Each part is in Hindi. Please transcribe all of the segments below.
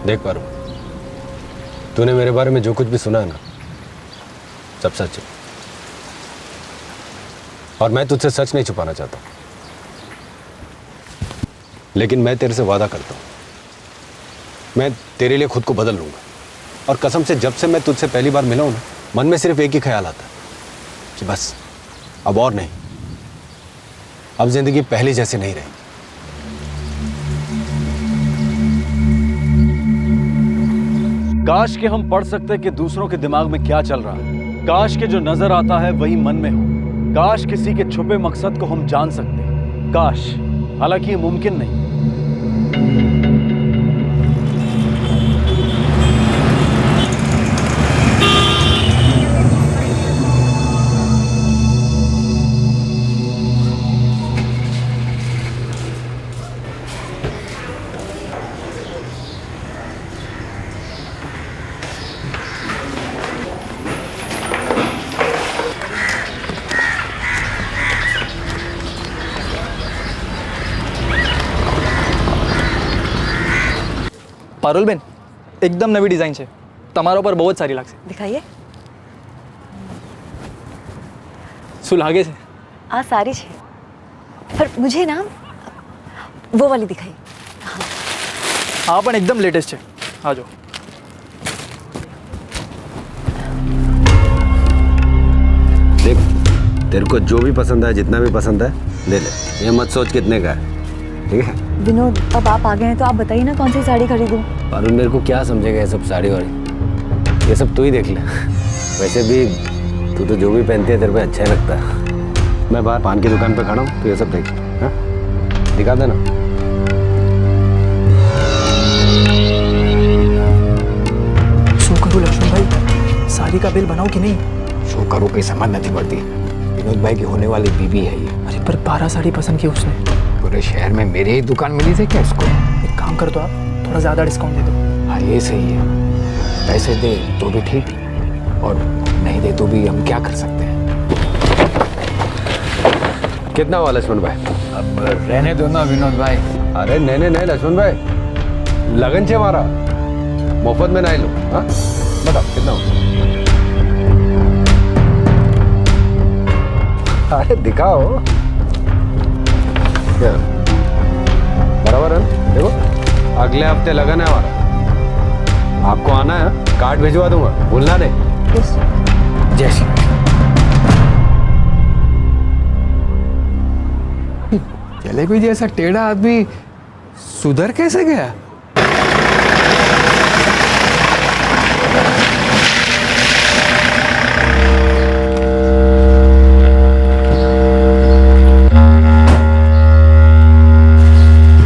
देख पारू, तूने मेरे बारे में जो कुछ भी सुना है ना, सब सच है। और मैं तुझसे सच नहीं छुपाना चाहता, लेकिन मैं तेरे से वादा करता हूं, मैं तेरे लिए खुद को बदल लूंगा। और कसम से जब से मैं तुझसे पहली बार मिला हूं ना, मन में सिर्फ एक ही ख्याल आता है कि बस अब और नहीं, अब जिंदगी पहले जैसे नहीं रहेगी। काश के हम पढ़ सकते कि दूसरों के दिमाग में क्या चल रहा है। काश के जो नजर आता है वही मन में हो। काश किसी के छुपे मकसद को हम जान सकते। काश, हालांकि ये मुमकिन नहीं। પારુલબેન, એકદમ નવી ડિઝાઇન છે, તમારા ઉપર બહુ જ સારી લાગશે. दिखाइए. શું લાગે છે? हाँ सारी है, पर मुझे ना वो वाली दिखाई. આ પણ એકદમ લેટેસ્ટ છે. આ જો. देख, तेरे को जो भी पसंद है, जितना भी पसंद है ले ले, ये मत सोच कितने का है, ठीक है? विनोद, अब आप आ गए हैं तो आप बताइए ना कौन सी साड़ी खरीदूं. पारुल, मेरे को क्या समझेगा ये सब साड़ी वाड़ी, ये सब तू ही देख ले. वैसे भी तू तो जो भी पहनती है तेरे पे अच्छा ही लगता है. मैं बाहर पान की दुकान पे खड़ा हूँ, तो ये सब देख. हाँ, दिखा देना. શું કરું લક્ષ્મણભાઈ, સારી કા બિલ બનાવું કે નહીં? शो करो कोई समझ नहीं पड़ती. विनोद भाई की होने वाली बीवी है ये. अरे पर 12 साड़ी पसंद की उसने. पूरे शहर में मेरी ही दुकान मिली थी क्या इसको? एक काम कर दो आप, थोड़ा ज़्यादा डिस्काउंट दे दो. हाँ ये सही है. पैसे दे तो भी ठीक, और नहीं दे तो भी हम क्या कर सकते हैं. कितना हुआ लक्ष्मण भाई? अब रहने दो ना विनोद भाई. अरे नहीं नहीं लक्ष्मण भाई, लगन छे मारा, मुफ्त में नहीं लो. हाँ बताओ कितना हुआ? अरे दिखाओ. क्या बराबर है ना? देखो, अगले हफ्ते लगन है हमारा, आपको आना है, कार्ड भिजवा दूंगा, भूलना नहीं. जय श्री कृष्ण. जलेबी जैसा टेढ़ा आदमी सुधर कैसे गया?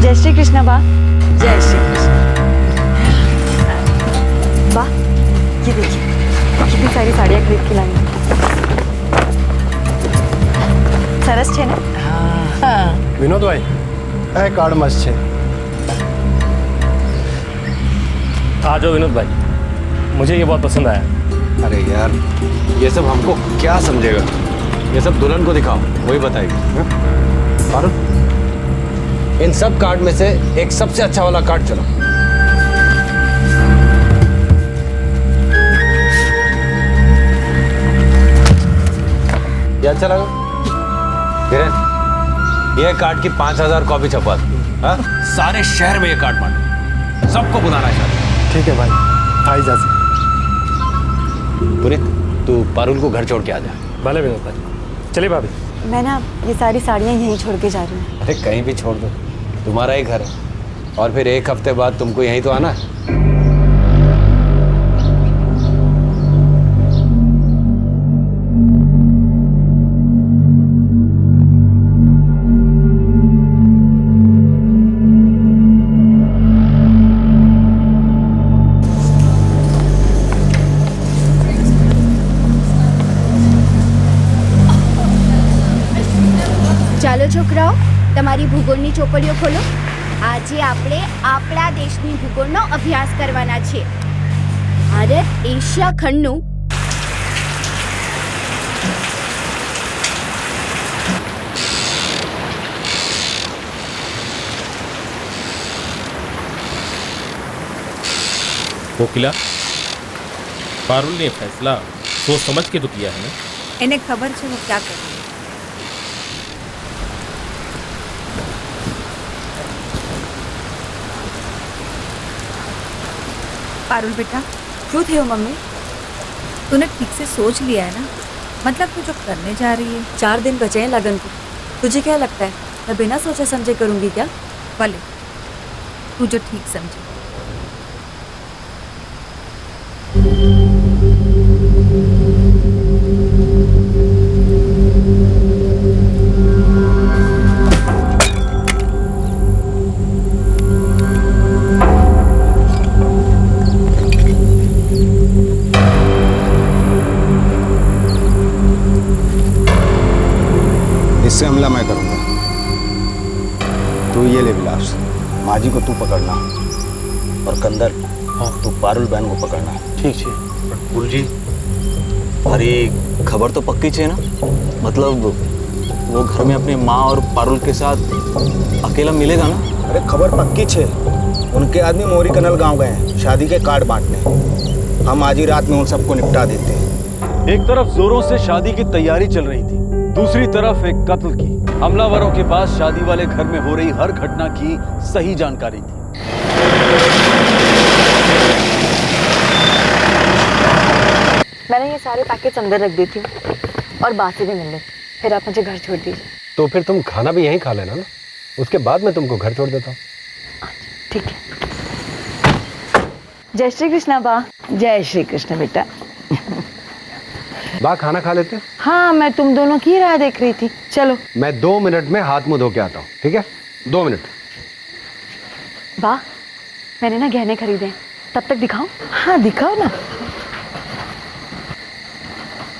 जय श्री कृष्ण बा. जय श्री कृष्ण. बा, ये देखिए कितनी सारी साड़ियाँ खरीद के लाई हूँ. सरस है ना? विनोद भाई, ए कार्ड मस्त है. आ जाओ विनोद भाई, मुझे ये बहुत पसंद आया. अरे यार, ये सब हमको क्या समझेगा, ये सब दुल्हन को दिखाओ, वही बताएगी. और इन सब कार्ड में से एक सबसे अच्छा वाला कार्ड चुनो. ये अच्छा लगा? किरण, ये कार्ड की 5000 कॉपी छपवा दो. हाँ, सारे शहर में ये कार्ड बांटो, सबको बुलाना चाहिए. ठीक है भाई, आई जा से. पुनीत, तू पारुल को घर छोड़ के आ जा. भले विनोद भाई, चलिए भाभी. मैं ना ये सारी साड़ियाँ यहीं छोड़ के जा रही हूँ. अरे कहीं भी छोड़ दो, तुम्हारा ही घर है, और फिर एक हफ्ते बाद तुमको यहीं तो आना है. ચાલો છોકરાઓ, તમારી ભૂગોળની ચોપડીઓ ખોલો. આજે આપણે આપણા દેશની ભૂગોળનો અભ્યાસ કરવાના છે. ભારત એશિયા ખંડનું कोकिला, पारुल ने फैसला सोच समझ के तो किया है ना। એને ખબર છે હું ક્યાં કરું. पारुल बेटा, क्यों थे हो मम्मी? तूने ठीक से सोच लिया है ना? मतलब तू जो करने जा रही है. 4 दिन बचे हैं लगन को. तुझे क्या लगता है मैं बिना सोचे समझे करूंगी क्या? भले तू जो ठीक समझे. इससे हमला मैं करूंगा. तू ये ले विलास, माजी को तू पकड़ना और कंदर तू पारुल बहन को पकड़ना. ठीक है. गुरु जी, अरे खबर तो पक्की है ना? मतलब वो घर में अपनी माँ और पारुल के साथ अकेला मिलेगा ना? अरे खबर पक्की है. उनके आदमी मोरी कनल गांव गए हैं शादी के कार्ड बांटने. हम आज ही रात में उन सबको निपटा देते हैं. एक तरफ जोरों से शादी की तैयारी चल रही थी, दूसरी तरफ एक कत्ल की. हमलावरों के पास शादी वाले घर में हो रही हर घटना की सही जानकारी थी. मैंने ये सारे पैकेट्स अंदर रख देती हूँ और बासी भी मिल लेती. फिर आप मुझे घर छोड़ दीजिए. तो फिर तुम खाना भी यहीं खा लेना ना, उसके बाद मैं तुमको घर छोड़ देता हूँ. ठीक है. जय श्री कृष्णा बा. जय श्री कृष्ण बेटा. बा खाना खा लेते हैं. हाँ, मैं तुम दोनों की राह देख रही थी. चलो. मैं 2 मिनट में हाथ मुंह धो के आता हूँ. ठीक है, 2 मिनट. बा, मैंने ना गहने खरीदे, तब तक दिखाऊं? हाँ दिखाओ ना.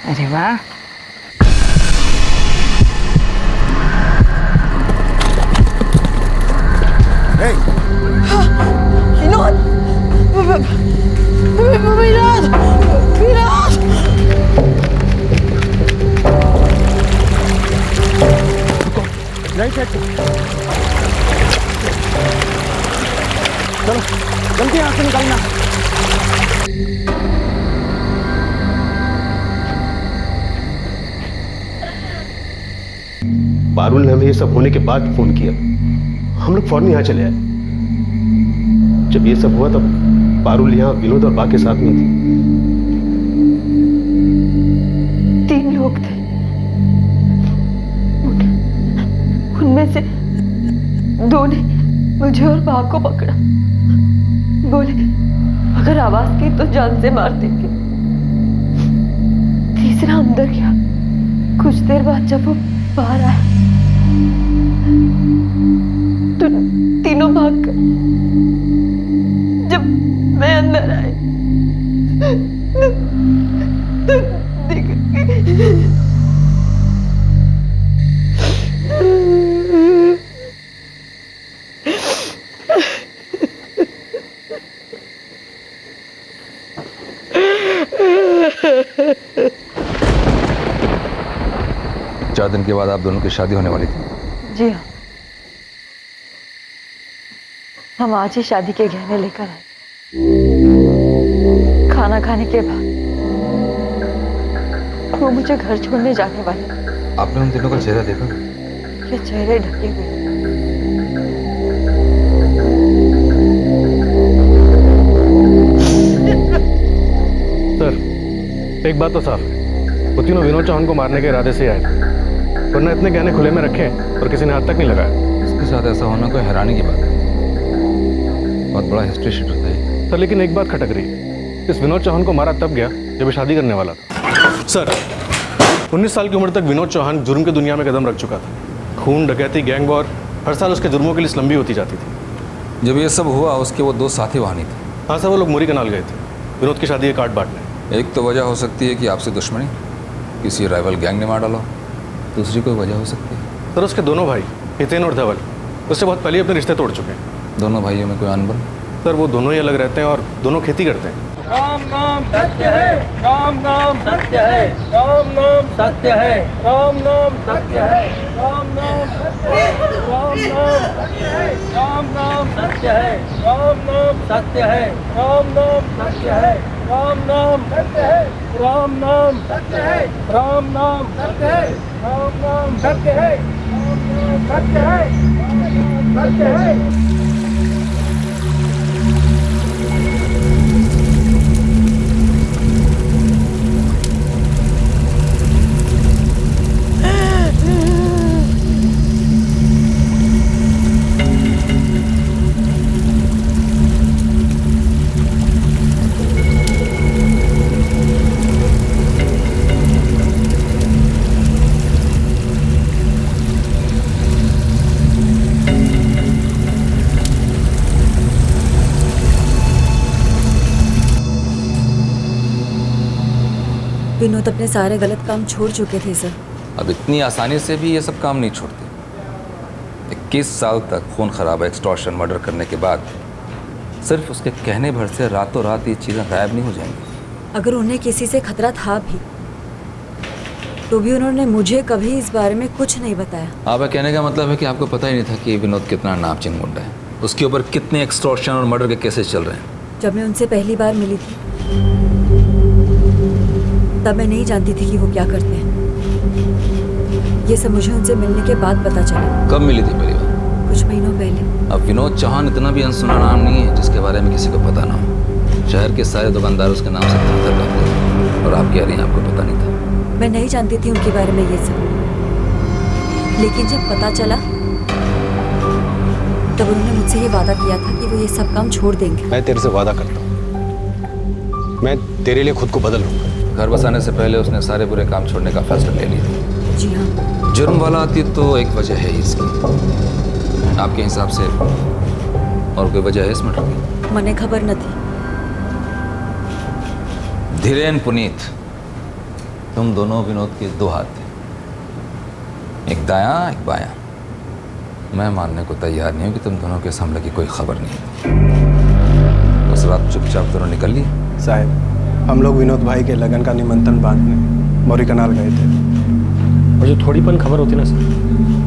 अरे वाह. विनोद, विनोद, विनोद. Right side. चलो जल्दी यहाँ से निकलना. पारुल ने हमें ये सब होने के बाद फोन किया. हम लोग फौरन यहाँ चले आए. जब ये सब हुआ तब पारुल यहाँ विनोद और बा के साथ में थी. 3 लोग थे. उनमें से 2 ने मुझे और बा को पकड़ा. बोले अगर आवाज की तो जान से मार देंगे. तीसरा अंदर गया. कुछ देर बाद जब वो बाहर आया तो तीनों भाग गए. जब मैं अंदर आई तो दिख चार दिन के बाद आप दोनों की शादी होने वाली थी. जी हाँ, हम आज ही शादी के गहने लेकर आए. खाना खाने के बाद वो मुझे घर छोड़ने जाने वाले. आपने उन तीनों का चेहरा देखा? ये चेहरे ढके हुए. सर एक बात तो साफ है, वो तीनों विनोद चौहान को मारने के इरादे से आए थे. वरना इतने गहने खुले में रखे और किसी ने हाथ तक नहीं लगाया. उसके साथ ऐसा होना कोई हैरानी की बात है. बहुत बड़ा हिस्ट्री शीट होता है सर. लेकिन एक बात खटक रही है, इस विनोद चौहान को मारा तब गया जब ये शादी करने वाला था. सर 19 साल की उम्र तक विनोद चौहान जुर्म की दुनिया में कदम रख चुका था. खून, डकैती, गैंग वॉर, हर साल उसके जुर्मों की लिस्ट लंबी होती जाती थी. जब ये सब हुआ उसके वो 2 साथी वहाँ नहीं थे. हाँ सर, वो लोग मोरी कनाल गए थे विनोद की शादी के कार्ड बांटने. एक तो वजह हो सकती है कि आपसे दुश्मनी, किसी राइवल गैंग ने मार डाला. दूसरी कोई वजह हो सकती है. सर उसके दोनों भाई हितेन और धवल उससे बहुत पहले अपने रिश्ते तोड़ चुके हैं. दोनों भाइयों में कोई अनबन? सर वो दोनों ही अलग रहते हैं और दोनों खेती करते हैं. राम नाम सत्य है, राम नाम सत्य है, राम नाम सत्य है, राम नाम सत्य है, राम नाम सत्य है, राम नाम सत्य है, राम नाम सत्य है, राम नाम सत्य है, राम नाम सत्य है, राम नाम सत्य है, राम नाम सत्य है, राम नाम सत्य है, राम नाम सत्य है, राम नाम सत्य है, राम नाम सत्य है। विनोद अपने सारे गलत काम छोड़ चुके थे सर। अब इतनी आसानी से भी ये सब काम नहीं छोड़ते। 21 साल तक खून खराबा, एक्सटॉर्शन, मर्डर करने के बाद सिर्फ उसके कहने भर से रातों रात ये चीज़ें गायब नहीं हो जाएंगी। अगर उन्हें किसी से खतरा था भी तो भी उन्होंने मुझे कभी इस बारे में कुछ नहीं बताया। आपका कहने का मतलब है कि आपको पता ही नहीं था कि विनोद कितना नामचीन गुंडा है, उसके ऊपर कितने एक्सटॉर्शन और मर्डर के केसेस चल रहे हैं। जब मैं उनसे पहली बार मिली थी तब मैं नहीं जानती थी कि वो क्या करते हैं। ये सब मुझे उनसे मिलने के बाद पता चला। कब मिली थी पहली बार? कुछ महीनों पहले। अब विनोद चौहान इतना भी अनसुना नाम नहीं है जिसके बारे में किसी को पता ना हो। शहर के सारे दुकानदार उसके नाम से थर कांपते थे और आप कह रही हैं आपको पता नहीं था। मैं नहीं जानती थी उनके बारे में ये सब, लेकिन जब पता चला तब उन्होंने मुझसे ये वादा किया था कि वो ये सब काम छोड़ देंगे। मैं तेरे से वादा करता हूँ, मैं तेरे लिए खुद को बदल लूंगा। घर बसाने से पहले उसने सारे बुरे काम छोड़ने का फैसला ले लिया। जी हाँ। जुर्म वाला आती तो एक वजह है इसकी, आपके हिसाब से और कोई वजह है इस मर्डर की? मने खबर न थी। धीरेन, पुनीत, तुम दोनों विनोद के दो हाथ थे, एक दायां एक बायां। मैं मानने को तैयार नहीं हूं कि तुम दोनों के इस हमले की कोई खबर नहीं है। उस रात चुपचाप दोनों निकल लिए? साहब, हम लोग विनोद भाई के लगन का निमंत्रण बांटने मोरी कनाल गए थे। और जो थोड़ी पन खबर होती ना सर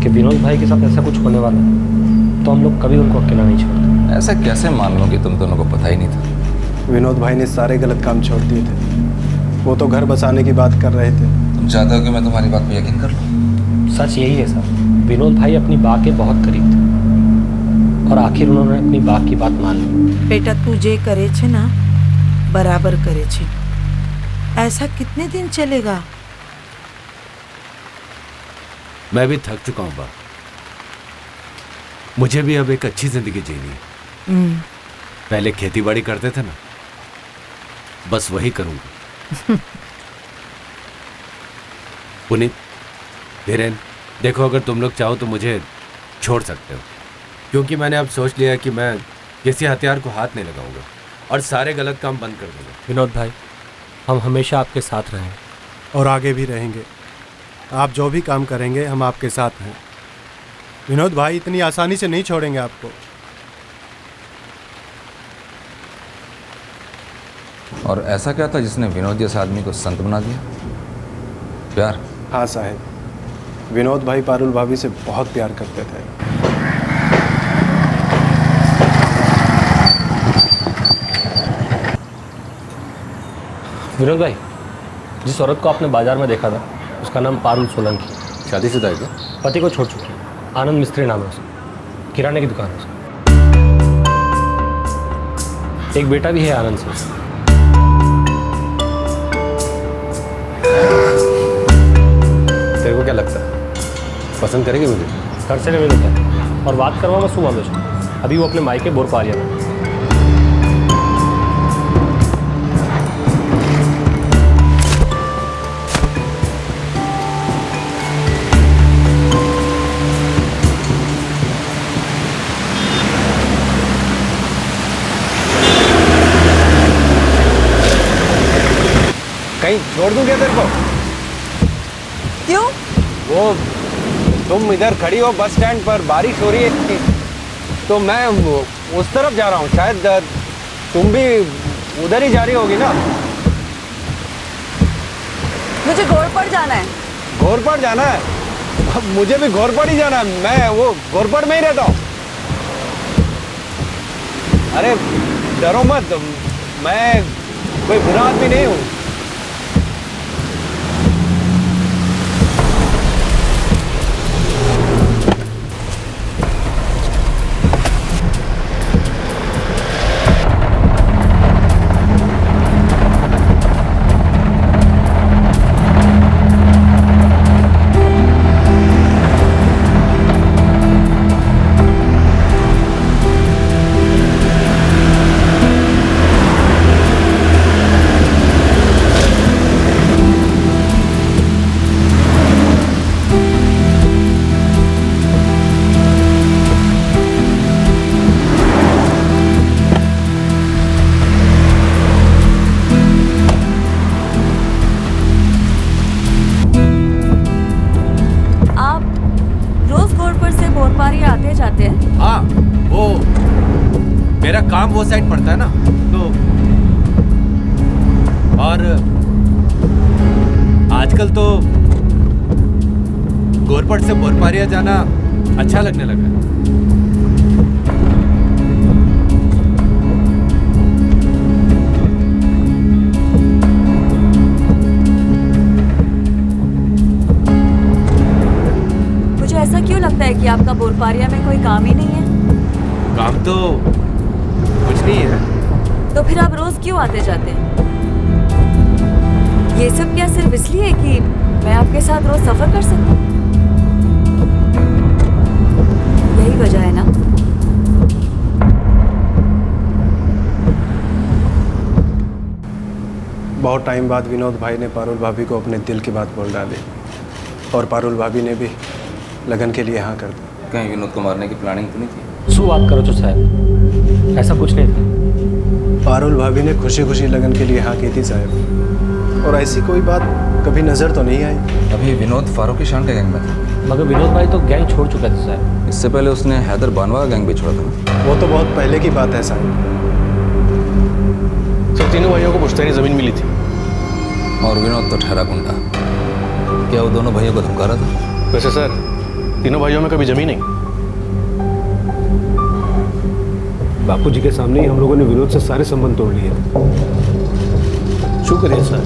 कि विनोद भाई के साथ ऐसा कुछ होने वाला है, तो हम लोग कभी उनको अकेला नहीं छोड़ते। ऐसा कैसे मान लो कि तुम दोनों को पता ही नहीं था? विनोद भाई ने सारे गलत काम छोड़ दिए थे। वो तो घर बसाने की बात कर रहे थे। तुम चाहते हो कि मैं तुम्हारी बात पे यकीन कर लूं? सच यही है सर, विनोद भाई अपनी बात के बहुत करीब थे और आखिर उन्होंने अपनी बात की बात मान ली। बेटा तू जे करे छे ना बराबर करे छे, ऐसा कितने दिन चलेगा? मैं भी थक चुका हूँ बा। मुझे भी अब एक अच्छी जिंदगी जीनी है। पहले खेती बाड़ी करते थे ना, बस वही करूंगा। पुनीत, धीरेन, देखो अगर तुम लोग चाहो तो मुझे छोड़ सकते हो, क्योंकि मैंने अब सोच लिया कि मैं किसी हथियार को हाथ नहीं लगाऊंगा और सारे गलत काम बंद कर दूंगा। विनोद भाई, हम हमेशा आपके साथ रहें और आगे भी रहेंगे। आप जो भी काम करेंगे हम आपके साथ हैं। विनोद भाई इतनी आसानी से नहीं छोड़ेंगे आपको। और ऐसा क्या था जिसने विनोद जैसे आदमी को संत बना दिया? प्यार? हाँ साहब, विनोद भाई पारुल भाभी से बहुत प्यार करते थे। विनोद भाई, जिस औरत को आपने बाजार में देखा था उसका नाम पारुल सोलंकी। शादीशुदा है क्या? पति को छोड़ चुकी है। आनंद मिस्त्री नाम है उसका, किराने की दुकान है उसका। एक बेटा भी है आनंद से। तेरे को क्या लगता है, पसंद करेगी मुझे? घर से नहीं मिलता है और बात करवा मैं सुबह में। अभी वो अपने मायके बोर पा लिया था। कहीं छोड़ दूं क्या तेरे को? क्यों? वो तुम इधर खड़ी हो बस स्टैंड पर, बारिश हो रही है तो मैं उस तरफ जा रहा हूँ। शायद तुम भी उधर ही जा रही होगी ना। मुझे घोड़पड़ जाना है। घोरपड़ जाना है? अब मुझे भी घोरपड़ ही जाना है, मैं वो घोरपड़ में ही रहता हूँ। अरे डरो मत, मैं कोई बुरा आदमी नहीं हूँ। हाँ, वो मेरा काम वो साइड पड़ता है ना, तो और आजकल तो घोरपड़ से बोरपारिया जाना अच्छा लगने लगा है। मुझे ऐसा क्यों लगता है कि आपका बोरपारिया में कोई काम ही नहीं है? काम तो कुछ नहीं है। तो फिर आप रोज क्यों आते जाते हैं? ये सब क्या सिर्फ इसलिए कि मैं आपके साथ रोज सफर कर सकूं? यही वजह है ना? बहुत टाइम बाद विनोद भाई ने पारुल भाभी को अपने दिल की बात बोल डाली और पारुल भाभी ने भी लगन के लिए हाँ कर दिया। कहीं विनोद को मारने की प्लानिंग तो नहीं थी? सु बात करो तो साहब, ऐसा कुछ नहीं था। पारुल भाभी ने खुशी खुशी लगन के लिए हाँ की थी साहब, और ऐसी कोई बात कभी नजर तो नहीं आई। अभी विनोद फारूकी शान के गैंग में था, मगर विनोद भाई तो गैंग छोड़ चुका था साहब। इससे पहले उसने हैदर बानवा का गैंग भी छोड़ा था। वो तो बहुत पहले की बात है साहब। सर तीनों भाइयों को पुश्तैनी जमीन मिली थी और विनोद तो ठहरा गुंडा। क्या वो दोनों भाइयों को धमका रहा था? वैसे सर तीनों भाइयों में कभी जमीन नहीं। बापूजी के सामने ही हम लोगों ने विनोद से सारे संबंध तोड़ लिए। शुक्र है सर,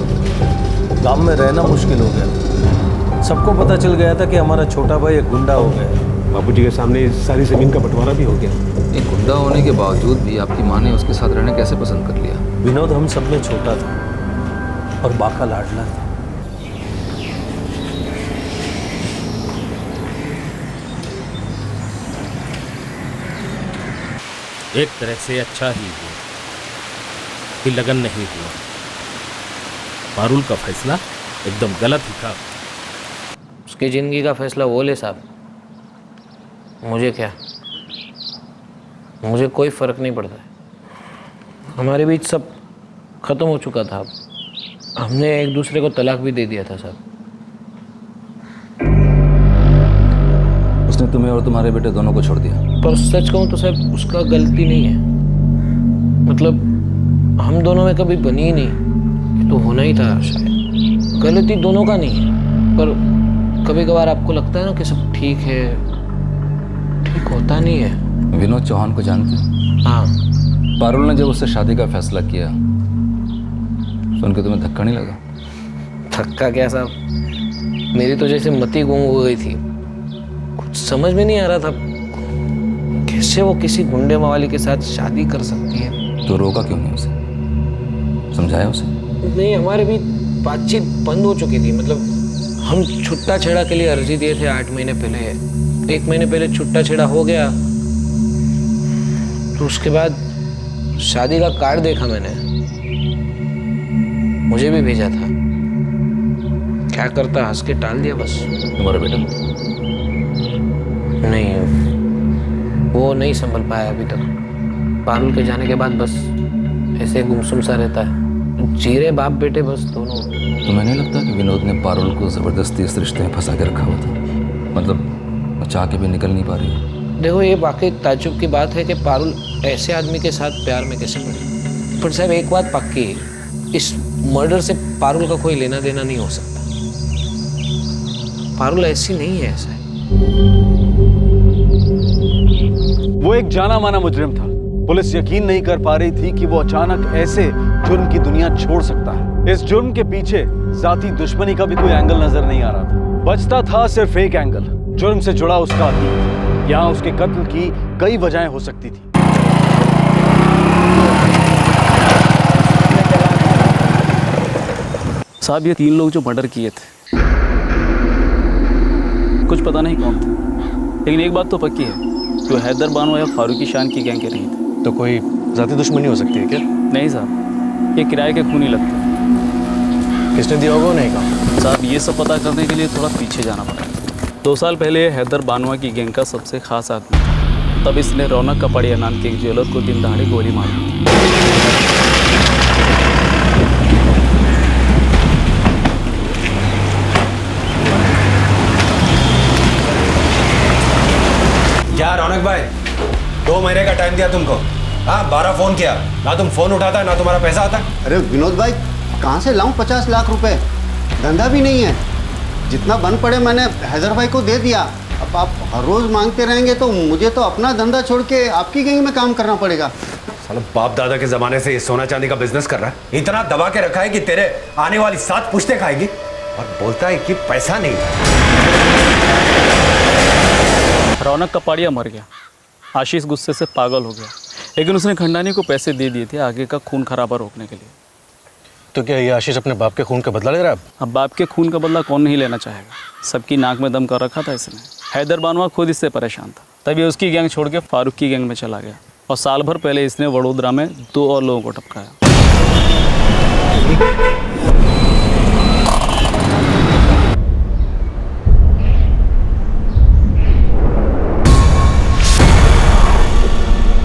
गांव में रहना मुश्किल हो गया। सबको पता चल गया था कि हमारा छोटा भाई एक गुंडा हो गया। बापूजी के सामने सारी जमीन का बंटवारा भी हो गया। एक गुंडा होने के बावजूद भी आपकी माँ ने उसके साथ रहना कैसे पसंद कर लिया? विनोद हम सब में छोटा था और बाका लाडला था। एक तरह से अच्छा ही हुआ कि लगन नहीं हुआ। पारुल का फैसला एकदम गलत ही था। उसकी जिंदगी का फैसला वो ले साहब, मुझे क्या, मुझे कोई फर्क नहीं पड़ता है। हमारे बीच सब खत्म हो चुका था। हमने एक दूसरे को तलाक भी दे दिया था साहब। उसने तुम्हें और तुम्हारे बेटे दोनों को छोड़ दिया। पर सच कहूँ तो साहब उसका गलती नहीं है। मतलब हम दोनों में कभी बनी ही नहीं, तो होना ही था शायद। गलती दोनों का नहीं है, पर कभी कभार आपको लगता है ना कि सब ठीक है, ठीक होता नहीं है। विनोद चौहान को जानते हो? हाँ। पारुल ने जब उससे शादी का फैसला किया सुन के तुम्हें धक्का नहीं लगा? धक्का क्या साहब, मेरी तो जैसे मति गुम हो गई थी। कुछ समझ में नहीं आ रहा था कैसे वो किसी गुंडे मवाली के साथ शादी कर सकती है। तो रोका क्यों नहीं उसे? समझाया उसे? नहीं, हमारे भी बातचीत बंद हो चुकी थी। मतलब हम छुट्टा छेड़ा के लिए अर्जी दिए थे 8 महीने पहले। 1 महीने पहले छुट्टा छेड़ा हो गया, तो उसके बाद शादी का कार्ड देखा मैंने, मुझे भी भेजा था। क्या करता, हंस के टाल दिया बस। तुम्हारा बेटा? नहीं, वो नहीं संभल पाया अभी तक। पारुल के जाने के बाद बस ऐसे गुमसुम सा रहता है। चीरे बाप बेटे बस दोनों। तुम्हें नहीं लगता कि विनोद ने पारुल को जबरदस्ती इस रिश्ते में फंसा के रखा हुआ था? मतलब वो चाह के भी निकल नहीं पा रही। देखो, ये वाकई ताज्जुब की बात है कि पारुल ऐसे आदमी के साथ प्यार में कैसे पड़ी। पर साहब एक बात पक्की है, इस मर्डर से पारुल का कोई लेना देना नहीं हो सकता। पारुल ऐसी नहीं है, ऐसा है। वो एक जाना माना मुजरिम था। पुलिस यकीन नहीं कर पा रही थी कि वो अचानक ऐसे जुर्म की दुनिया छोड़ सकता है। इस जुर्म के पीछे जाती दुश्मनी का भी कोई एंगल नजर नहीं आ रहा था। बचता था सिर्फ एक एंगल, जुर्म से जुड़ा उसका अतीत। यहाँ उसके कत्ल की कई वजहें हो सकती थी। साहब ये 3 लोग जो मर्डर किए थे, कुछ पता नहीं कौन थे, लेकिन एक बात तो पक्की है कि वो हैदर बानो या फारूकी शान की गैंग के नहीं थे। तो कोई जाती दुश्मनी हो सकती है क्या? नहीं साहब, ये किराए के खूनी लगते हैं। किसने दिया होगा नहीं कहा? साहब ये सब पता करने के लिए थोड़ा पीछे जाना पड़ा। 2 साल पहले हैदर बानवा की गैंग का सबसे खास आदमी था। तब इसने रौनक कपाड़िया नाम के एक ज्वेलर को दिन दहाड़े गोली मार दी। क्या रौनक भाई, 2 महीने का टाइम दिया तुमको। हाँ, 12 फोन किया, ना तुम फोन उठाता ना तुम्हारा पैसा आता। अरे विनोद भाई, कहाँ से लाऊं 50 लाख रुपए? धंधा भी नहीं है। जितना बन पड़े मैंने हैदर भाई को दे दिया। अब आप हर रोज मांगते रहेंगे तो मुझे तो अपना धंधा छोड़ के आपकी गैंग में काम करना पड़ेगा। साला बाप दादा के जमाने से ये सोना चांदी का बिजनेस कर रहा है। इतना दबा के रखा है कि तेरे आने वाली 7 पुश्तें खाएगी, और बोलता है कि पैसा नहीं। रौनक कपाड़िया मर गया, आशीष गुस्से से पागल हो गया, लेकिन उसने खंडानी को पैसे दे दिए थे आगे का खून खराबा रोकने के लिए। तो क्या ये आशीष अपने बाप के खून का बदला ले रहा है? अब बाप के खून का बदला कौन नहीं लेना चाहेगा। सबकी नाक में दम कर रखा था इसने। हैदर बानवा खुद इससे परेशान था, तभी उसकी गैंग छोड़ के फारूक की गैंग में चला गया, और साल भर पहले इसने वडोदरा में 2 और लोगों को टपकाया।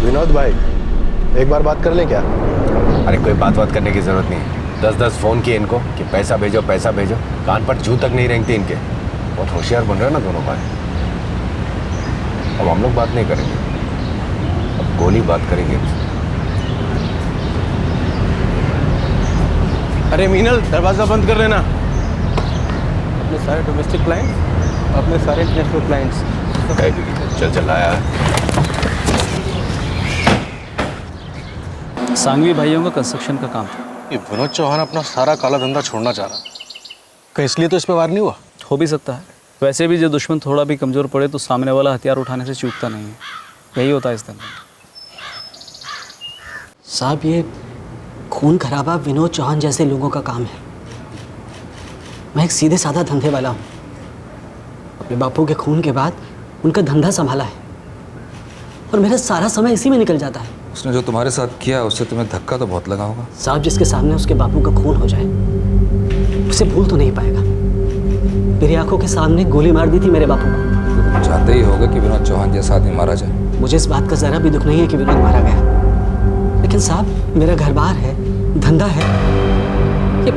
विनोद भाई, एक बार बात कर ले क्या? अरे कोई बात करने की जरूरत नहीं है। 10-10 फोन किए इनको कि पैसा भेजो पैसा भेजो, कान पर जू तक नहीं रेंगती इनके। बहुत होशियार बन रहे ना दोनों भाई। अब हम लोग बात नहीं करेंगे, अब गोली बात करेंगे। अरे मीनल, दरवाजा बंद कर लेना। अपने सारे डोमेस्टिक क्लाइंट्स, अपने सारे इंटरनेशनल क्लाइंट्स। चल आया। सांगवी भाइयों का कंस्ट्रक्शन का काम था। ये विनोद चौहान अपना सारा काला धंधा छोड़ना चाह रहा, क्या इसलिए तो इस पे वार नहीं हुआ? हो भी सकता है। वैसे भी जो दुश्मन थोड़ा भी कमज़ोर पड़े तो सामने वाला हथियार उठाने से चूकता नहीं है। यही होता है इस धंधे में। साहब ये खून खराबा विनोद चौहान जैसे लोगों का काम है। मैं एक सीधे साधा धंधे वाला हूँ। अपने बापू के खून के बाद उनका धंधा संभाला है, और मेरा सारा समय इसी में निकल जाता है। उसने जो तुम्हारे साथ किया उससे तुम्हें धक्का तो बहुत लगा होगा। साहब जिसके सामने उसके बापू का खून हो जाए उसे भूल तो नहीं पाएगा। मेरी आंखों के सामने गोली मार दी थी मेरे बापू को। तो तुम चाहते ही होगा कि विनोद चौहान जैसा आदमी मारा जाए। मुझे इस बात का जरा भी दुख नहीं है कि विनोद मारा गया, लेकिन साहब मेरा घर बार है, धंधा है, ये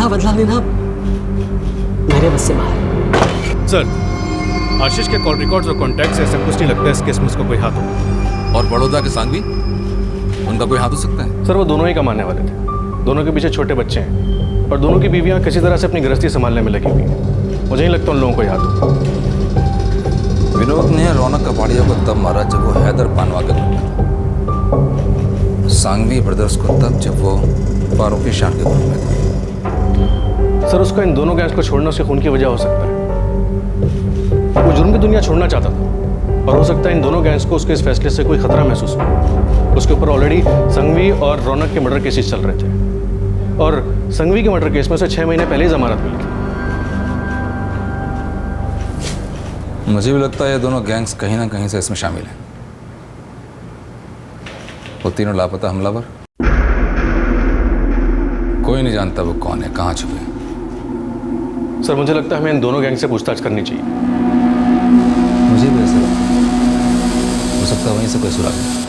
बदला लेना मेरे बस से बाहर। सर, आशीष के कॉल रिकॉर्ड्स और कॉन्टैक्ट से ऐसा कुछ नहीं लगता इस केस में उसका कोई हाथ हो। और बड़ौदा के सांगवी, उनका कोई हाथ हो सकता है? सर वो दोनों ही कमाने वाले थे, दोनों के पीछे छोटे बच्चे हैं, और दोनों की बीवियां किसी तरह से अपनी गृहस्थी संभालने में लगी हुई हैं। मुझे नहीं लगता उन लोगों को याद हो। विनोद ने रौनक कपाड़िया को तब मारा जब वो हैदर बानवा के ग्रुप में था। सांगवी ब्रदर्स को तब जब वो फारूकी शान के ग्रुप में था। सर उसका इन दोनों गैंग्स को छोड़ना उसके खून की वजह हो सकता है। वो जुर्म की दुनिया छोड़ना चाहता था, और हो सकता है इन दोनों गैंग्स को उसके इस फैसले से कोई खतरा महसूस हो। उसके ऊपर ऑलरेडी संघवी और रौनक के मर्डर केसेस चल रहे थे, और संघवी के मर्डर केस में उसे 6 महीने पहले ही जमानत मिली थी। मुझे भी लगता है ये दोनों गैंग्स कहीं ना कहीं से इसमें शामिल हैं। वो तीनों लापता हमलावर, कोई नहीं जानता वो कौन है, कहाँ छुपे हैं। सर मुझे लगता है हमें इन दोनों गैंग से पूछताछ करनी चाहिए। मुझे भी ऐसा लगता है, हो सकता है वहीं से कोई सुराग है।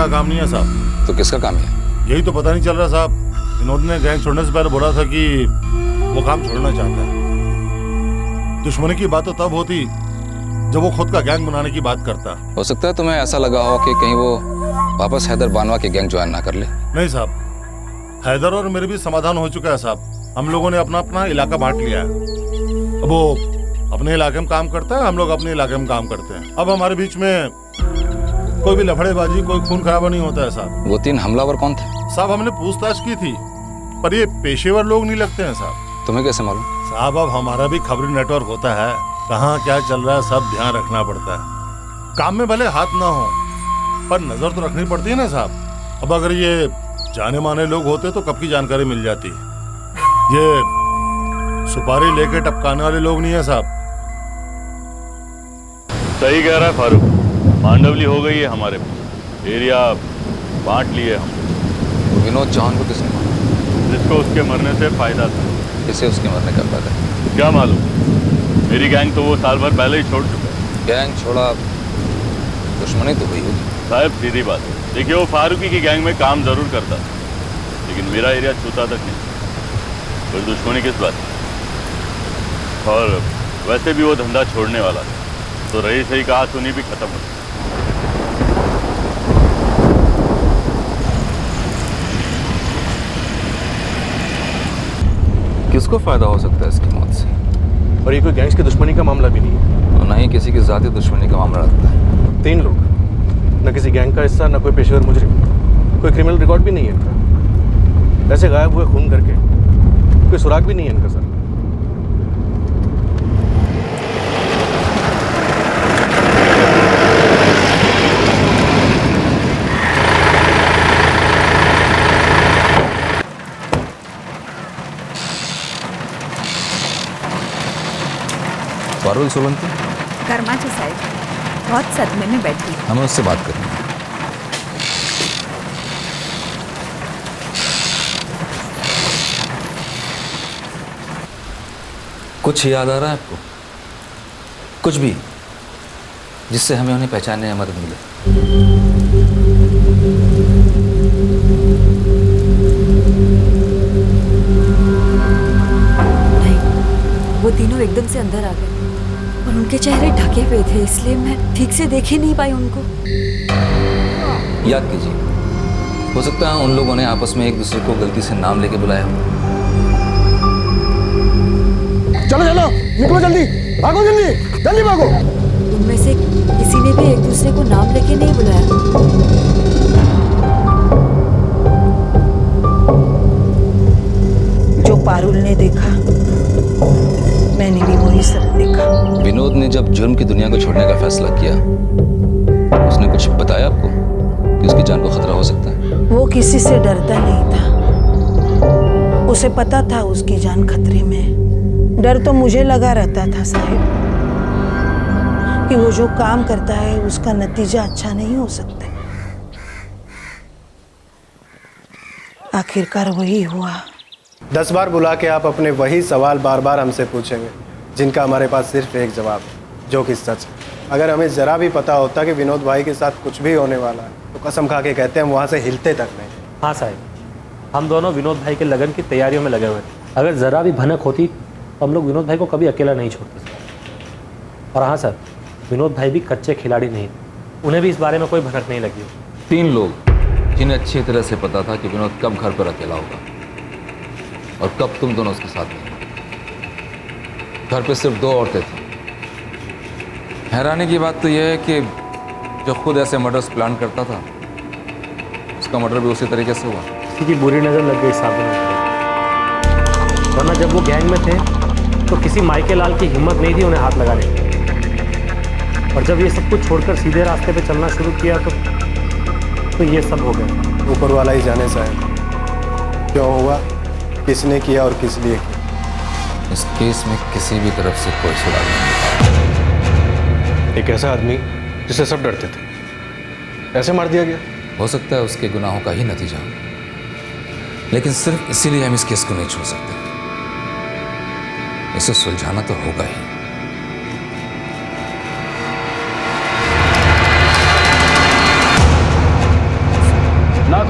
का काम नहीं है साहब। तो किसका काम है? यही तो पता नहीं चल रहा साहब। विनोद ने गैंग छोड़ने से पहले बोला था कि वो काम छोड़ना चाहता है। दुश्मनी की बात तो तब होती जब वो खुद का गैंग बनाने की बात करता। हो सकता है तुम्हें ऐसा लगा हो कि कहीं वो वापस हैदर बानवा के गैंग ज्वाइन ना कर ले। नहीं साहब, हैदर और मेरे भी समाधान हो चुका है साहब। हम लोगों ने अपना अपना इलाका बांट लिया है। अब वो अपने इलाके में काम करता है, हम लोग अपने इलाके में काम करते हैं। अब हमारे बीच में कोई भी लफड़ेबाजी, कोई खून खराबा नहीं होता है साहब। वो 3 हमलावर कौन थे? साहब हमने पूछताछ की थी, पर ये पेशेवर लोग नहीं लगते हैं साहब। तुम्हें कैसे मालूम? साहब अब हमारा भी खबरी नेटवर्क होता है, कहाँ क्या चल रहा है सब ध्यान रखना पड़ता है। काम में भले हाथ ना हो पर नजर तो रखनी पड़ती है ना साहब। अब अगर ये जाने माने लोग होते तो कब की जानकारी मिल जाती। ये सुपारी लेके टपकाने वाले लोग नहीं है साहब। सही कह रहा है फारूक, मांडवली हो गई है हमारे पास, एरिया बांट लिए हम। तो विनोद चौहान को किसने मारा? जिसको उसके मरने से फायदा था। किसे उसके मरने का फायदा? क्या मालूम, मेरी गैंग तो वो साल भर पहले ही छोड़ चुका है। गैंग छोड़ा, दुश्मनी तो हुई होगी। साहब सीधी बात है, देखिए वो फारूकी की गैंग में काम जरूर करता था, लेकिन मेरा एरिया छूता तक नहीं। कोई दुश्मनी किस बात? और वैसे भी वो धंधा छोड़ने वाला था, तो रही सही कहा सुनी भी खत्म हो। किसको फायदा हो सकता है इसकी मौत से? और ये कोई गैंग्स की दुश्मनी का मामला भी नहीं है और ना ही किसी की जाती दुश्मनी का मामला रहता है। 3 लोग, न किसी गैंग का हिस्सा, न कोई पेशेवर मुजरिम, कोई क्रिमिनल रिकॉर्ड भी नहीं है इनका। ऐसे गायब हुए खून करके कोई सुराग भी नहीं है इनका सर। पारुल सोलंकी कर्माचे साहेब बहुत सदमे में बैठी। हमें उससे बात करनी है। कुछ याद आ रहा है आपको? कुछ भी जिससे हमें उन्हें पहचानने में मदद मिले। वो तीनों एकदम से अंदर आ गए और उनके चेहरे ढके हुए थे, इसलिए मैं ठीक से देख ही नहीं पाई उनको। याद कीजिए, हो सकता है उन लोगों ने आपस में एक दूसरे को गलती से नाम लेके बुलाया हो। चलो चलो निकलो, जल्दी भागो, जल्दी जल्दी भागो। उनमें से किसी ने भी एक दूसरे को नाम लेके नहीं बुलाया। जो पारुल ने देखा मैंने भी वही सब देखा। विनोद ने जब जुर्म की दुनिया को छोड़ने का फैसला किया, उसने कुछ बताया आपको कि उसकी जान को खतरा हो सकता है? वो किसी से डरता नहीं था, उसे पता था उसकी जान खतरे में है। डर तो मुझे लगा रहता था साहिब कि वो जो काम करता है उसका नतीजा अच्छा नहीं हो सकता। आखिरकार वही हुआ। 10 बार बुला के आप अपने वही सवाल बार बार हमसे पूछेंगे, जिनका हमारे पास सिर्फ एक जवाब है, जो कि सच है। अगर हमें ज़रा भी पता होता कि विनोद भाई के साथ कुछ भी होने वाला है तो कसम खा के कहते हैं हम वहाँ से हिलते तक नहीं। हाँ साहब, हम दोनों विनोद भाई के लगन की तैयारियों में लगे हुए थे। अगर ज़रा भी भनक होती तो हम लोग विनोद भाई को कभी अकेला नहीं छोड़ते। और हाँ सर, विनोद भाई भी कच्चे खिलाड़ी नहीं, उन्हें भी इस बारे में कोई भनक नहीं लगी। 3 लोग जिन्हें अच्छी तरह से पता था कि विनोद कब घर पर अकेला होगा और कब तुम दोनों उसके साथ नहीं। घर पे सिर्फ 2 औरतें थी। हैरानी की बात तो यह है कि जो खुद ऐसे मर्डर्स प्लान करता था, उसका मर्डर भी उसी तरीके से हुआ। किसी की बुरी नज़र लग गई साहब विनोद पर, वरना जब वो गैंग में थे तो किसी माइके लाल की हिम्मत नहीं थी उन्हें हाथ लगाने की। और जब ये सब कुछ छोड़कर सीधे रास्ते पे चलना शुरू किया तो ये सब हो गया। ऊपर वाला ही जाने साहब क्यों हुआ, किसने किया और किस लिए किया। इस केस में किसी भी तरफ से कोई सुराग नहीं। एक ऐसा आदमी जिससे सब डरते थे, ऐसे मार दिया गया। हो सकता है उसके गुनाहों का ही नतीजा, लेकिन सिर्फ इसीलिए हम इस केस को नहीं छोड़ सकते। इसे सुलझाना तो होगा ही।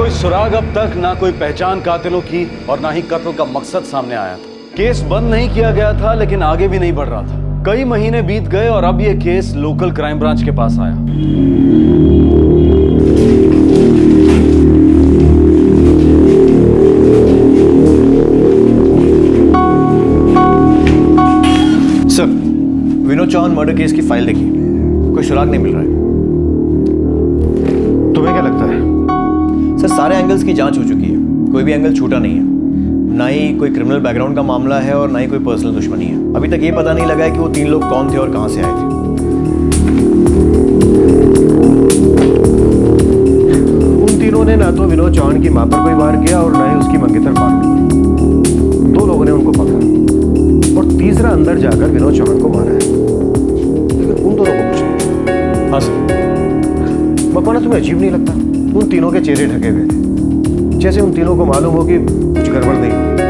कोई सुराग अब तक, ना कोई पहचान कातिलों की और ना ही कत्ल का मकसद सामने आया था। केस बंद नहीं किया गया था लेकिन आगे भी नहीं बढ़ रहा था। कई महीने बीत गए और अब यह केस लोकल क्राइम ब्रांच के पास आया। Sir, Vinod Chauhan murder case की फाइल देखिए, कोई सुराग नहीं मिल रहा है। तुम्हें क्या लगता है? सर, सारे एंगल्स की जांच हो चुकी है, कोई भी एंगल छूटा नहीं है। ना ही कोई क्रिमिनल बैकग्राउंड का मामला है और ना ही कोई पर्सनल दुश्मनी है। अभी तक ये पता नहीं लगा है कि वो 3 लोग कौन थे और कहां से आए थे। उन तीनों ने ना तो विनोद चौहान की मां पर कोई वार किया और ना ही उसकी मंगेतर पारुल। 2 लोगों ने उनको पकड़ा और तीसरा अंदर जाकर विनोद चौहान को मारा है, लेकिन उन दोनों को कुछ नहीं। हाँ सर, मकवाना तुम्हें अजीब नहीं लगता? उन तीनों के चेहरे ढके हुए थे, जैसे उन तीनों को मालूम हो कि कुछ गड़बड़ नहीं होगी,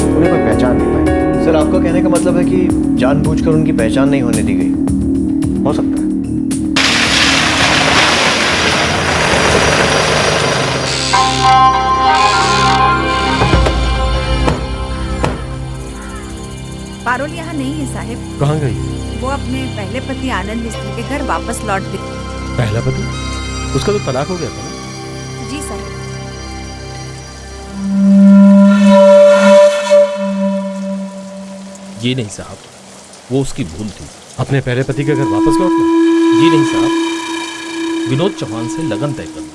उन्हें कोई पहचान नहीं पाई। सर, आपका कहने का मतलब है कि जानबूझकर उनकी पहचान नहीं होने दी गई? हो सकता है। पारुल यहाँ नहीं है साहिब। कहाँ गई? वो अपने पहले पति आनंद मिस्त्री के घर वापस लौट गई। पहला पति? उसका तो तलाक हो गया था ना? जी साहिब। जी नहीं साहब, वो उसकी भूल थी। अपने पहले पति के घर वापस लौटना? जी नहीं साहब, विनोद चौहान से लगन तय करना।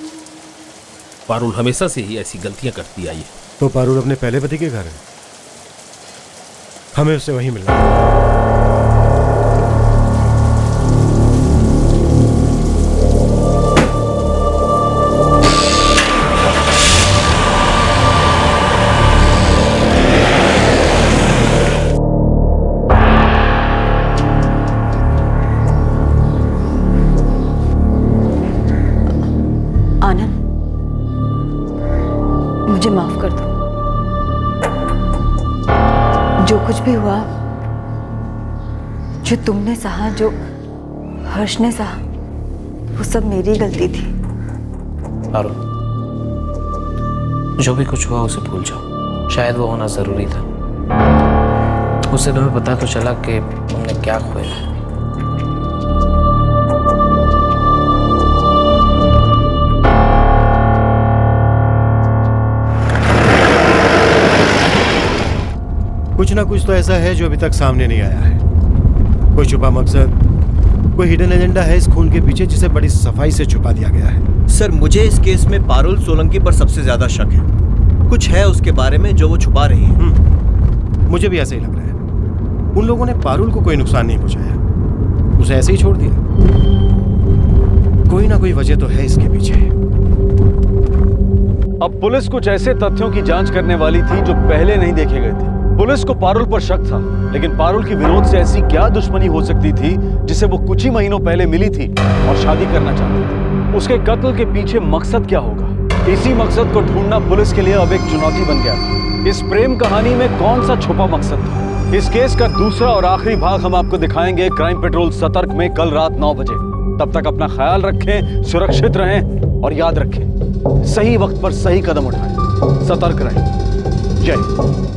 पारुल हमेशा से ही ऐसी गलतियां करती आई है। तो पारुल अपने पहले पति के घर है, हमें उससे वहीं मिलना है। आनंद, मुझे माफ कर दो। जो कुछ भी हुआ, जो तुमने सहा, जो हर्ष ने सहा, वो सब मेरी गलती थी। पारुल, जो भी कुछ हुआ उसे भूल जाओ, शायद वो होना जरूरी था। उससे तुम्हें पता तो चला कि तुमने क्या खोया है। कुछ ना कुछ तो ऐसा है जो अभी तक सामने नहीं आया है। कोई छुपा मकसद, कोई हिडन एजेंडा है इस खून के पीछे जिसे बड़ी सफाई से छुपा दिया गया है। सर, मुझे इस केस में पारुल सोलंकी पर सबसे ज्यादा शक है। कुछ है उसके बारे में जो वो छुपा रही है। मुझे भी ऐसा ही लग रहा है। उन लोगों ने पारुल को कोई नुकसान नहीं पहुंचाया, उसे ऐसे ही छोड़ दिया। कोई ना कोई वजह तो है इसके पीछे। अब पुलिस कुछ ऐसे तथ्यों की जांच करने वाली थी जो पहले नहीं देखे गए थे। पुलिस को पारुल पर शक था, लेकिन पारुल की विनोद से ऐसी क्या दुश्मनी हो सकती थी जिसे वो कुछ ही महीनों पहले मिली थी और शादी करना चाहती थी। उसके कत्ल के पीछे मकसद क्या होगा? इसी मकसद को ढूंढना पुलिस के लिए अब एक चुनौती बन गया था। इस प्रेम कहानी में कौन सा छुपा मकसद था? इस केस का दूसरा और आखिरी भाग हम आपको दिखाएंगे क्राइम पेट्रोल सतर्क में कल रात 9 बजे। तब तक अपना ख्याल रखें, सुरक्षित रहें और याद रखें, सही वक्त पर सही कदम उठाएं, सतर्क रहें। जय हिंद।